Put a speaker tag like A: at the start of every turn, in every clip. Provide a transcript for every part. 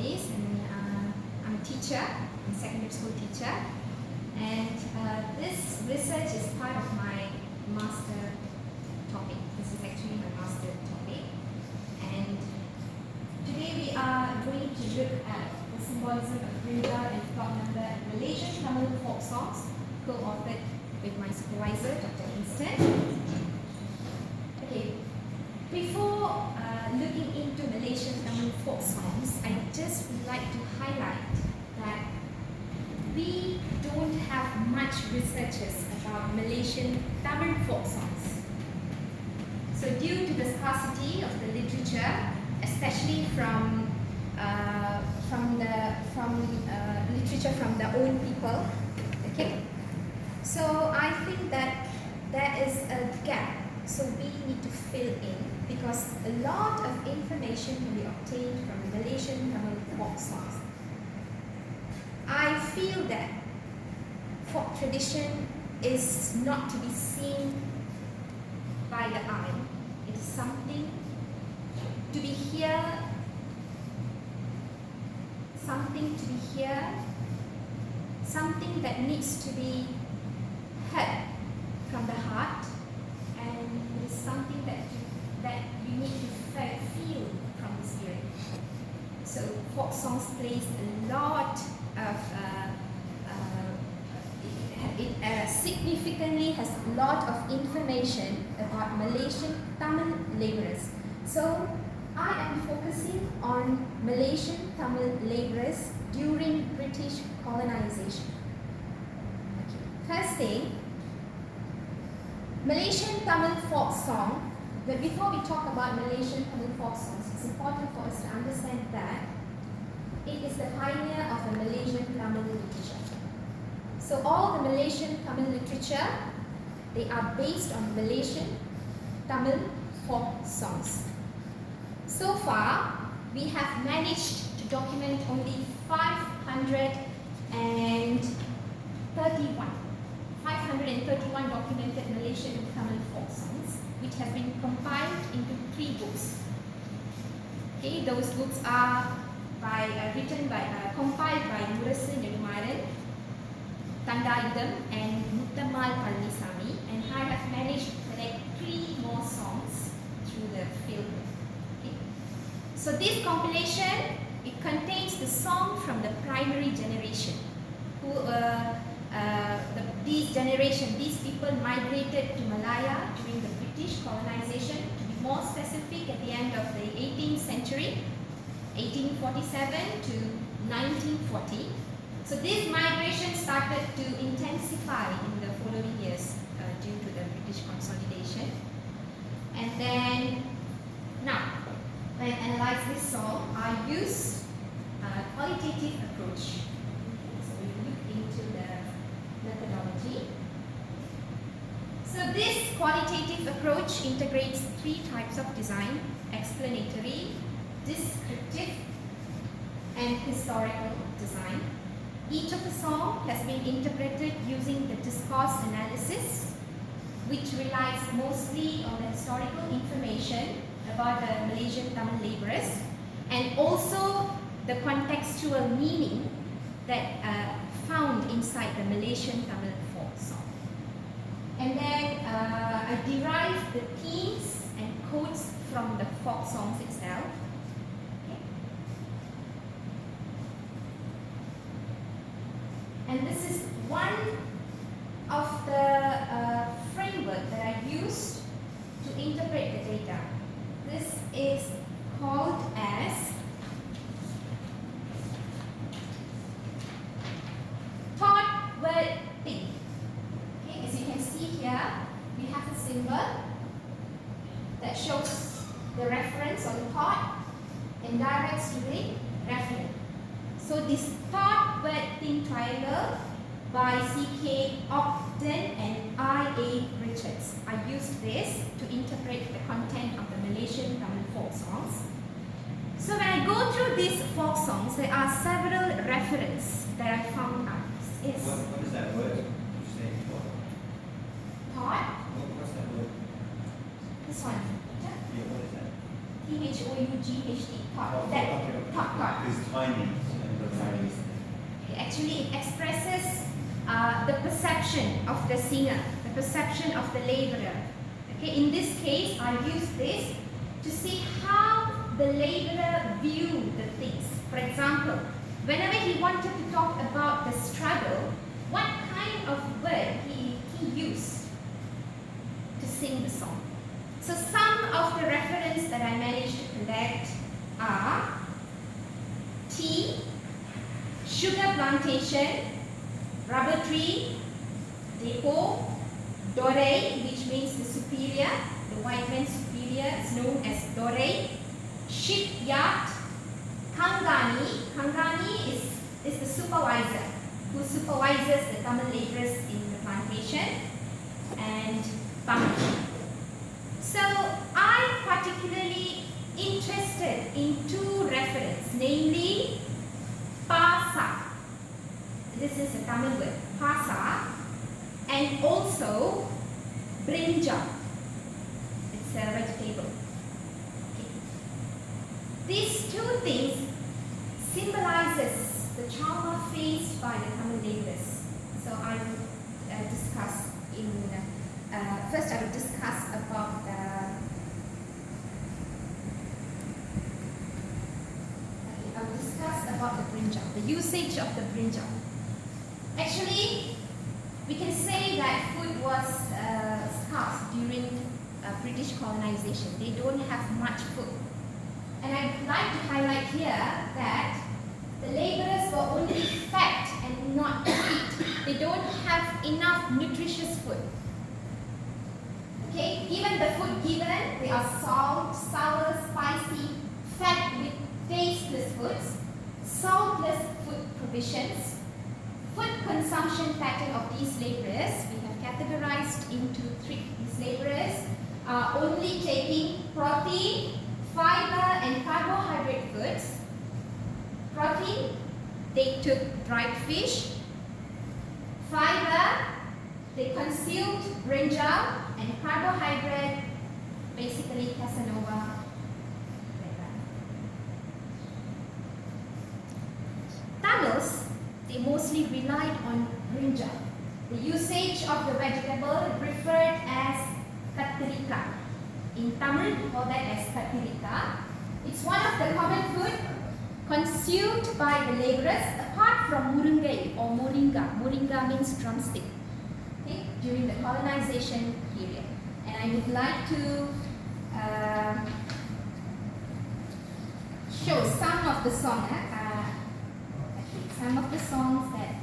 A: Studies, and I'm a teacher, I'm a secondary school teacher, and this research is part of my master topic. This is actually my master topic, and today we are going to look at the symbolism of Brinda and plot number and Malaysian Tamil folk songs, co-authored with my supervisor, Dr. Winston. Okay, before looking into Malaysian Tamil folk songs, I just would like to highlight that we don't have much researches about Malaysian Tamil folk songs. So due to the scarcity of the literature, especially from literature from the own people, okay. So I think that there is a gap. So we need to fill in, because a lot of information can be obtained from Malaysian Tamil folk songs. I feel that folk tradition is not to be seen by the eye. It is something to be here, something that needs to be heard from the heart, and it is something that you need to feel from the spirit. So folk songs plays a lot of it significantly has a lot of information about Malaysian Tamil labourers. So I am focusing on Malaysian Tamil labourers during British colonization. Okay. First thing, Malaysian Tamil folk song. But before we talk about Malaysian Tamil folk songs, it's important for us to understand that it is the pioneer of the Malaysian Tamil literature. So all the Malaysian Tamil literature, they are based on Malaysian Tamil folk songs. So far, we have managed to document only 531 documented Malaysian Tamil folk songs, which have been compiled into 3 books. Okay, those books are compiled by Murasa Nedumaran, Tandayudam, and Muttamal Palnisami, and I have managed to collect 3 more songs through the field. Okay. So this compilation, it contains the song from the primary generation, who these people migrated to Malaya during the British colonization. To be more specific, at the end of the 18th century, 1847 to 1940. So this migration started to intensify in the following years due to the British consolidation. And then, now, when I analyze this song, I use a qualitative approach. So we look into the methodology. So this qualitative approach integrates 3 types of design: explanatory, descriptive, and historical design. Each of the songs has been interpreted using the discourse analysis, which relies mostly on the historical information about the Malaysian Tamil labourers, and also the contextual meaning that found inside the Malaysian Tamil folk song. And then I derive the themes and quotes from the folk songs itself. Okay. And this is one of the framework that I used to interpret the data. This is called as thought word thing. Okay, as you can see here, we have a symbol that shows the reference or the thought and directs to the referent. So this thought word thing triangle by C.K. Ogden and I.A. Richards. I used this to interpret the content of the Malaysian Tamil folk songs. So when I go through these folk songs, there are several references that I found out.
B: What is that word? Did you say
A: Thought.
B: What's that word?
A: This one.
B: Yeah, what is that?
A: T-H-O-U-G-H-T, thought.
B: Okay,
A: That
B: okay.
A: thought.
B: It's tiny.
A: Sorry. Actually, it expresses the perception of the singer, the perception of the laborer. Okay, in this case, I use this to see how the laborer viewed the things. For example, whenever he wanted to talk about the struggle, what kind of word he used to sing the song. So some of the references that I managed to collect are tea, sugar plantation, rubber tree, depot, dore, which means the superior, the white man's superior is known as dore, shipyard, kangani. Kangani is the supervisor who supervises the Tamil laborers in the plantation, and bamchi. So I'm particularly interested in two references, namely pasa. This is a Tamil word, pasa, and also brinjal. It's a vegetable. Okay. These two things symbolizes the trauma faced by the Tamil laborers. So I will discuss in first I will discuss about the brinjal, the usage of the brinjal. Actually, we can say that food was scarce during British colonization. They don't have much food. And I'd like to highlight here that the laborers were only fed and not eat. They don't have enough nutritious food. Okay, even the food given, they are salt, sour, spicy, fed with tasteless foods, saltless food provisions. Food consumption pattern of these laborers, we have categorized into three. These laborers are only taking protein, fiber and carbohydrate foods. Protein, they took dried fish. Fiber, they consumed brinjal, and carbohydrate, basically casanova. Tamils, they mostly relied on brinjal. The usage of the vegetable referred as katirika. In Tamil, we call that as katirika. It's one of the common food consumed by the laborers apart from murungai or moringa. Moringa means drumstick. Okay, during the colonization period. And I would like to show some of the songs. Some of the songs that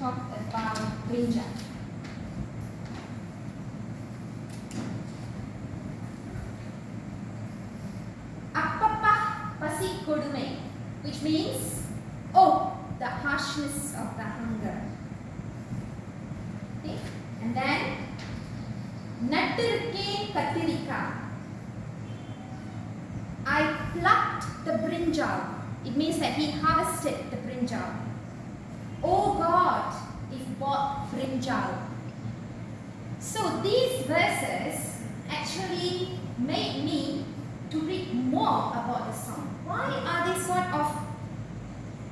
A: talk about brinjal. Appappa pasi kodume, which means, oh, the harshness of the hunger. Okay? And then, nattirukke katirika. I plucked the brinjal. It means that he harvested the brinjal. Oh God, if bought brinjal. So these verses actually made me to read more about the song. Why are they sort of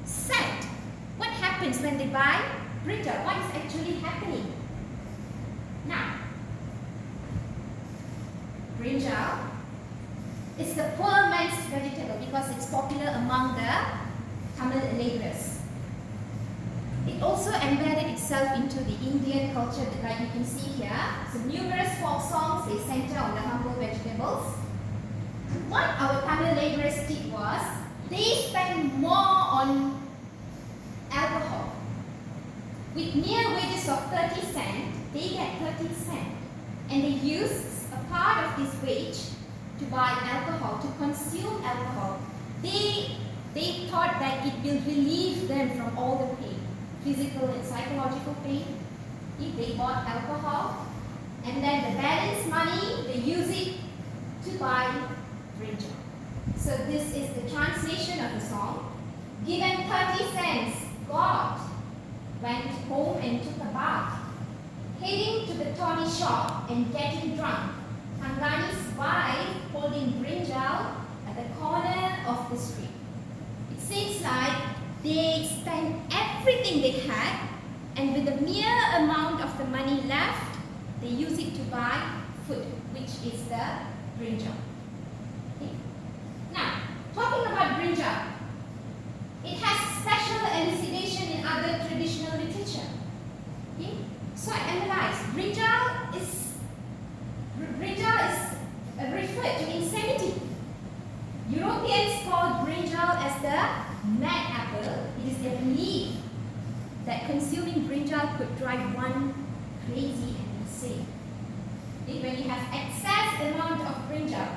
A: sad? What happens when they buy brinjal? What is actually happening? Now, brinjal is the poor man's vegetable because it's popular among the Tamil laborers. It also embedded itself into the Indian culture, like you can see here. So numerous folk songs, they center on the humble vegetables. What our Tamil laborers did was, they spent more on alcohol. With mere wages of 30 cents, they get 30 cents. And they used a part of this wage to buy alcohol, to consume alcohol. They thought that it will relieve them from all the pain, physical and psychological pain, if they bought alcohol. And then the balance money, they use it to buy brinjal. So this is the translation of the song. Given 30 cents, God went home and took a bath. Heading to the toddy shop and getting drunk. Tangani's wife holding brinjal at the corner of the street. It seems like they spent everything they had, and with the mere amount of the money left, they use it to buy food, which is the brinjal. Okay. Now, talking about brinjal, it has special elucidation in other traditional literature. Okay. So I analyzed. Brinjal is referred to insanity. Europeans called brinjal as the mad apple. It is their belief that consuming brinjal could drive one crazy and insane. When you have excess amount of brinjal.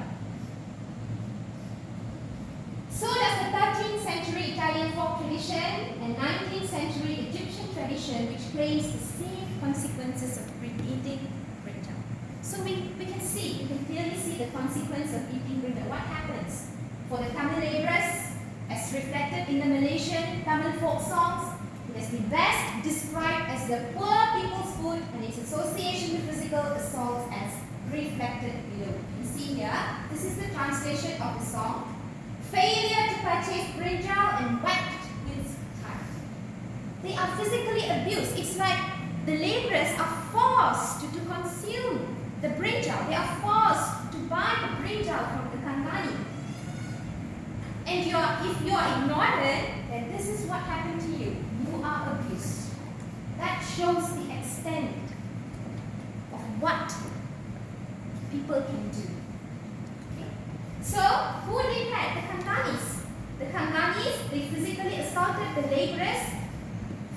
A: So does the 13th century Italian folk tradition and 19th century Egyptian tradition, which claims the same consequences of eating brinjal. So we can clearly see the consequence of eating brinjal. What happens? For the Tamil laborers, as reflected in the Malaysian Tamil folk songs, it has been best described as the poor people's food and its association with physical assaults as reflected below. You see here, this is the translation of the song. Failure to purchase brinjal and whacked with time. They are physically abused. It's like the laborers are forced to consume the brinjal. They are forced to buy the brinjal from the kangani. And if you are ignorant, then this is what happened to you. You are abused. That shows the extent of what people can do. Okay. So, who did that? The kanganis. The kanganis, they physically assaulted the laborers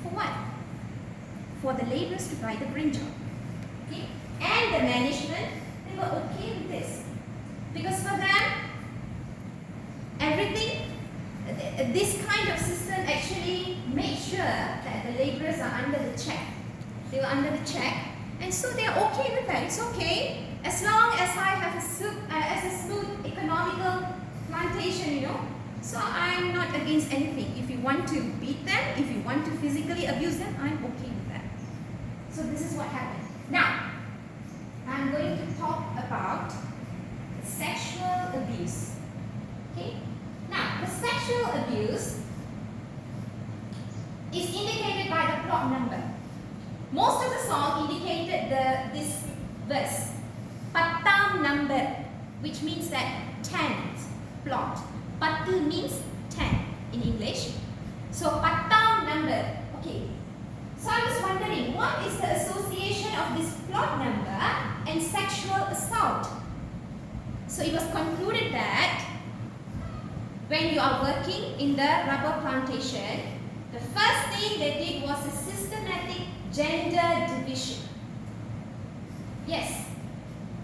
A: for what? For the laborers to buy the brinjal. Okay. And the management, they were okay with this. Because for them, everything, this kind of system actually made sure that the laborers are under the check. They were under the check, and so they are okay with that. It's okay as long as I have a smooth economical plantation, So I'm not against anything. If you want to beat them, if you want to physically abuse them, I'm okay with that. So this is what happened. Now, I'm going to talk about sexual abuse. Okay. Now, the sexual abuse is indicated by the plot number. Most of the song indicated this verse, patam number, which means that 10th plot. Patu means 10 in English. So patam number. Okay. So I was wondering, what is the association of this plot number and sexual assault? So it was concluded that when you are working in the rubber plantation, the first thing they did was a systematic gender division. Yes,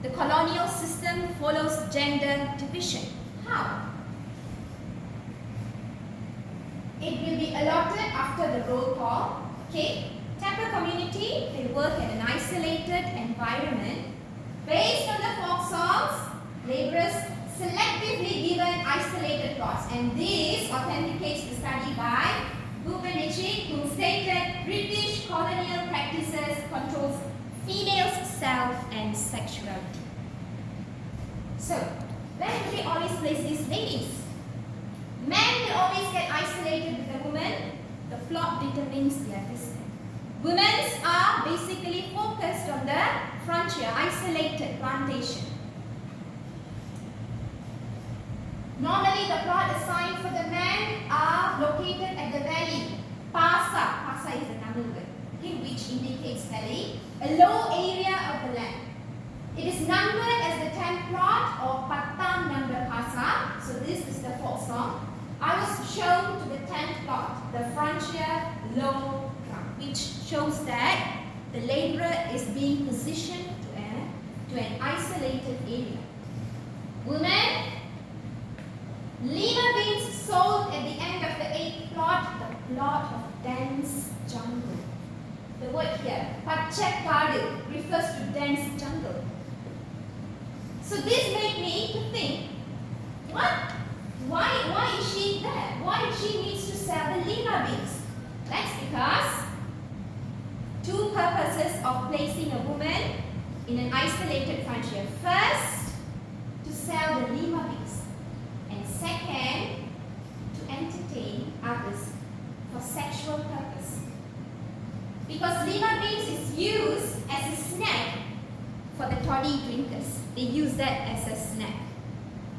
A: the colonial system follows gender division. How? It will be allotted after the roll call. Okay, Tamil community, they work in an isolated environment. Based on the folk songs, laborers selectively given isolated plots, and this authenticates the study by Bubenechik, who stated British colonial practices controls females' self and sexuality. So, where do we always place these ladies? Men will always get isolated with the women. The plot determines their destiny. Women are basically focused on the frontier, isolated plantation. Normally, the plot assigned for the men are located at the valley. Pasa, Pasa is the Tamil word, okay, which indicates valley, a low area of the land. It is numbered as the 10th plot or Pattam number Pasa. So this is the folk song. I was shown to the 10th plot, the frontier low ground, which shows that the laborer is being positioned to an isolated area. Women, lima beans sold at the end of the 8th plot, the plot of dense jungle. The word here, Pachak Kadu, refers to dense jungle. So this made me to think, why is she there? Why she needs to sell the lima beans? That's because two purposes of placing a woman in an isolated frontier. First, sell the lima beans. And second, to entertain others for sexual purpose. Because lima beans is used as a snack for the toddy drinkers. They use that as a snack.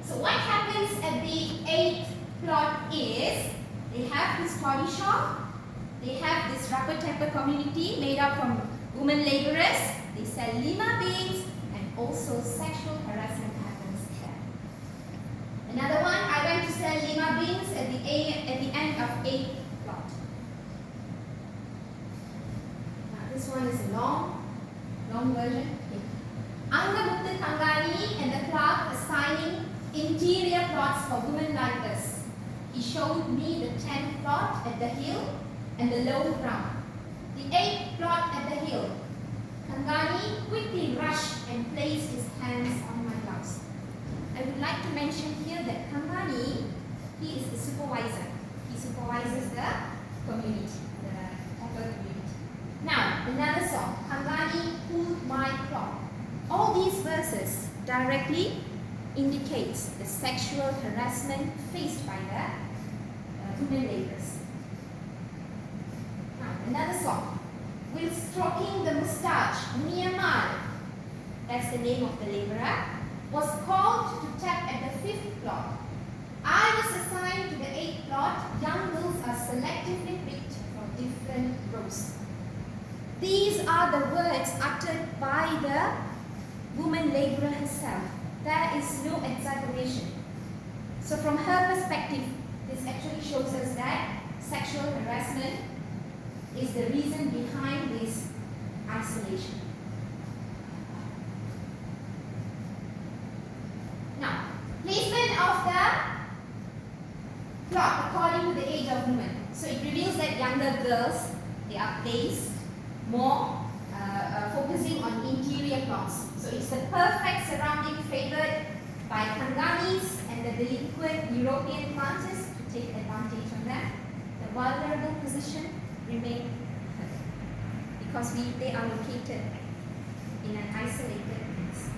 A: So what happens at the 8th plot is, they have this toddy shop, they have this rubber tapper community made up from women laborers, they sell lima beans, and also sexual harassment happens there. Another one, I went to sell lima beans at the end of 8th plot. Now this one is a long version. Angamuthu Thangani and the clerk assigning interior plots for women like us. He showed me the 10th plot at the hill and the low ground. The 8th plot at the hill. Thangani quickly rushed and placed his hands on my blouse. I would like to mention here that Thangani, he is the supervisor. He supervises the community, the upper community. Now, another song, Thangani pulled my cloth. All these verses directly indicates the sexual harassment faced by the women laborers. Now, another song. While stroking the moustache, Myanmar, that's the name of the laborer, was called to tap at the 5th plot. I was assigned to the 8th plot. Young girls are selectively picked for different roles. These are the words uttered by the woman laborer herself. There is no exaggeration. So from her perspective, this actually shows us that sexual harassment is the reason behind this isolation. Now, placement of the plot according to the age of women. So it reveals that younger girls, they are placed more focusing on interior plots. So it's the perfect surrounding favored by Thanganis and the delinquent European planters to take advantage of that. The vulnerable position remain because they are located in an isolated place.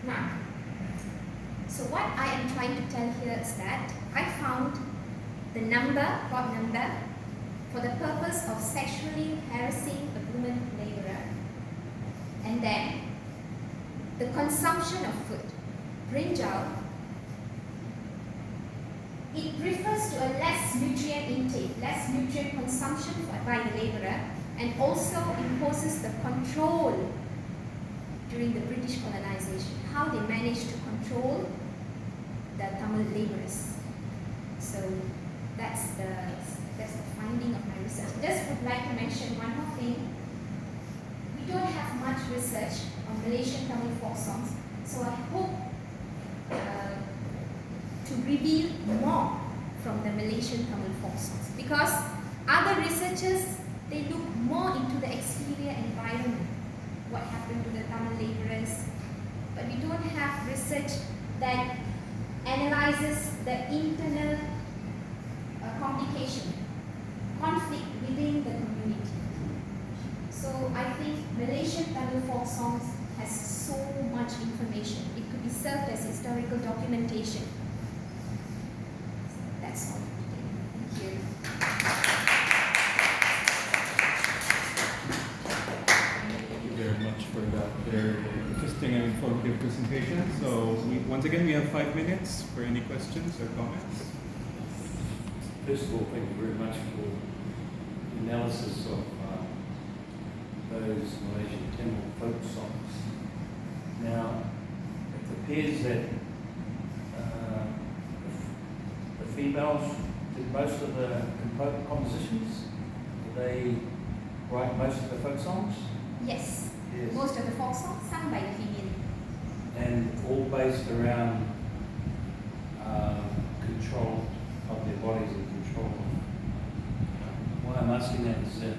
A: Now, so what I am trying to tell here is that I found the plot number, for the purpose of sexually harassing a woman laborer, and then the consumption of food, brinjal, it refers to a less nutrient intake, less nutrient consumption by the laborer, and also imposes the control during the British colonization, how they managed to control the Tamil laborers. So that's the finding of my research. Just would like to mention one more thing. We don't have much research on Malaysian Tamil folk songs, so I hope to reveal more from the Malaysian Tamil folk songs, because other researchers, they look more into the exterior environment, what happened to the Tamil laborers, but we don't have research that analyzes the internal complication, conflict within the community. So I think Malaysian Tamil folk songs has so much information. It could be served as historical documentation. So that's all for today. Thank you.
C: Thank you very much for that very interesting and informative presentation. So once again, we have 5 minutes for any questions or comments.
D: First of all, thank you very much for the analysis of those Malaysian Tamil folk songs. Now, it appears that the females did most of the compositions. Did they write most of the folk songs?
A: Yes.
D: Yes.
A: Most of the folk songs sung by the female.
D: And all based around control of their bodies and control. Why I'm asking that is that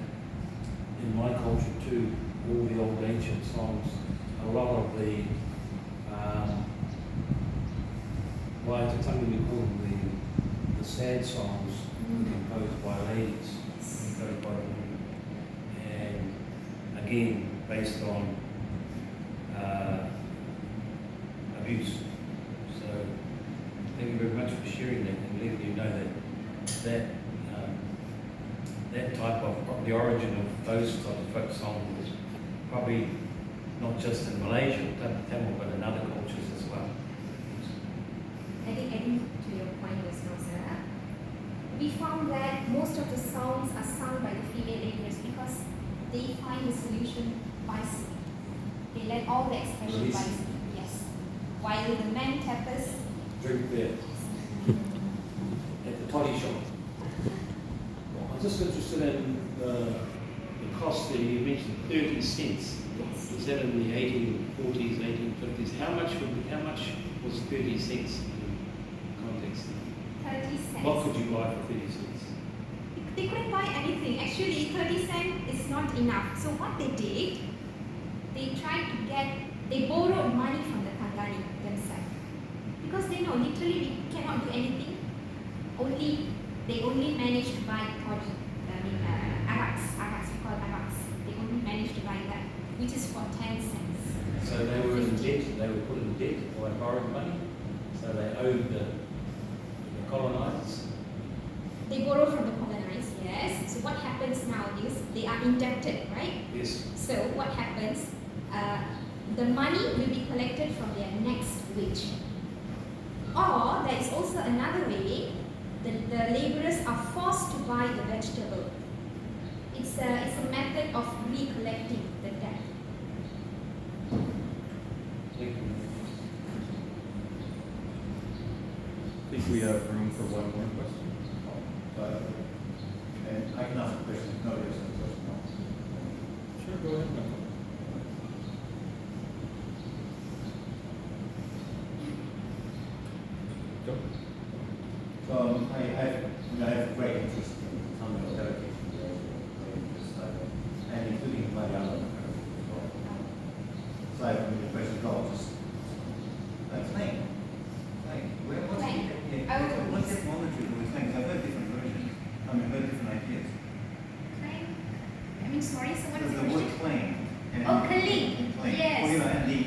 D: in my culture too, all the old ancient songs, a lot of the why we call them the sad songs were composed by ladies, composed by women, and again based on abuse. So thank you very much for sharing that and letting you know that that type of the origin of those type of folk songs is probably not just in Malaysia or Tamil, but in other cultures as well.
A: Adding to your point just now, sir, we found that most of the songs are sung by the female laborers because they find the solution by singing. They let all the expression by
D: Release.
A: singing. Yes. While the men tappers,
D: Drink beer at the toddy shop.
E: I'm just interested in the cost that you mentioned, 30 cents.
A: yes,
E: Was that in the 1840s, 1850s? How much was 30 cents in context?
A: 30 cents.
E: What could you buy for 30 cents?
A: They couldn't buy anything. Actually, 30 cents is not enough. So what they did, they borrowed money from the Kangari themselves. Because they know literally we cannot do anything. They only managed to buy toddy, araks, we call araks. They only managed to buy that, which is for 10 cents.
D: So they were in debt. They were put in debt by borrowing money. So they owed the colonisers.
A: They borrow from the colonized, yes. So what happens now is they are indebted, right?
D: Yes.
A: So what happens? The money will be collected from their next wage. Or there is also another way. The laborers are forced to buy the vegetable. It's a method of recollecting the debt.
D: Thank you.
C: I think we have room for one more question.
B: And I can ask a question, no, there isn't a question.
C: Sure, go ahead, Michael. Go.
B: So I have great interest in Tamil heritage and including Malayalam heritage as well. So I have a question called just claim. What's the etymology of those things? I've heard different versions. I've heard different ideas.
A: Claim? Sorry, so what is
B: The
A: the
B: word
A: question?
B: claim. And
A: Oh, claim.
B: Claim.
A: Yes.
B: Well, and the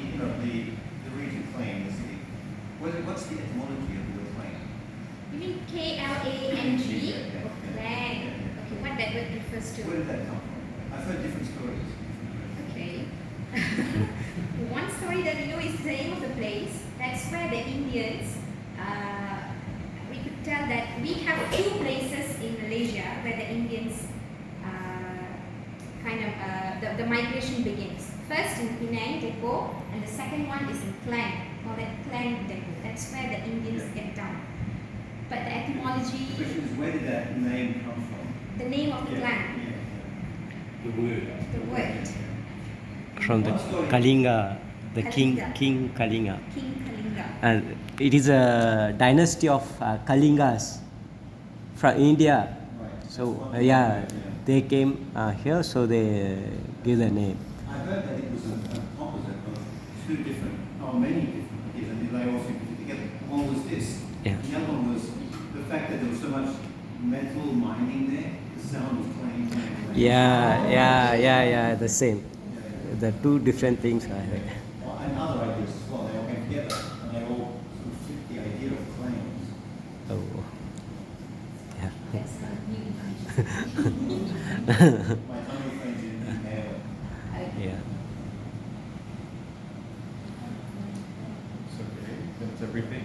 B: region claim, the city. What's the etymology of the word claim?
A: You mean K-L-A-N-G?
B: Yeah.
A: Or clang? Okay, what that word refers to?
B: Where did that come from? I've heard different stories.
A: Okay. One story that we know is the name of the place. That's where the Indians, we could tell that we have two places in Malaysia where the Indians the migration begins. First in Penang Depot, and the second one is in Klang, called that Klang Depot. That's where the Indians get down. But the
B: The
A: etymology,
B: question is, where did that name come from?
A: the name of the clan,
D: The word.
A: the word,
F: From the
B: What story?
F: Kalinga, the
A: Kalinga.
F: King Kalinga.
A: King Kalinga.
F: And it is a dynasty of Kalingas from India.
B: Right.
F: So they came here, so they give the name.
B: I heard that it was a composite of two different, or many different ideas, and they all seem to fit together. One was this.
F: Yeah.
B: The other one was the fact that there was so much metal mining there. The sound was clang, clang, clang.
F: Yeah, the same. The two different things I heard.
B: And other ideas as well. They all came together, and they all sort of fit the idea of claims.
F: Oh, yeah.
A: That's not new information.
B: My Tamil friends in Malay.
F: Yeah.
C: So, okay, that's everything.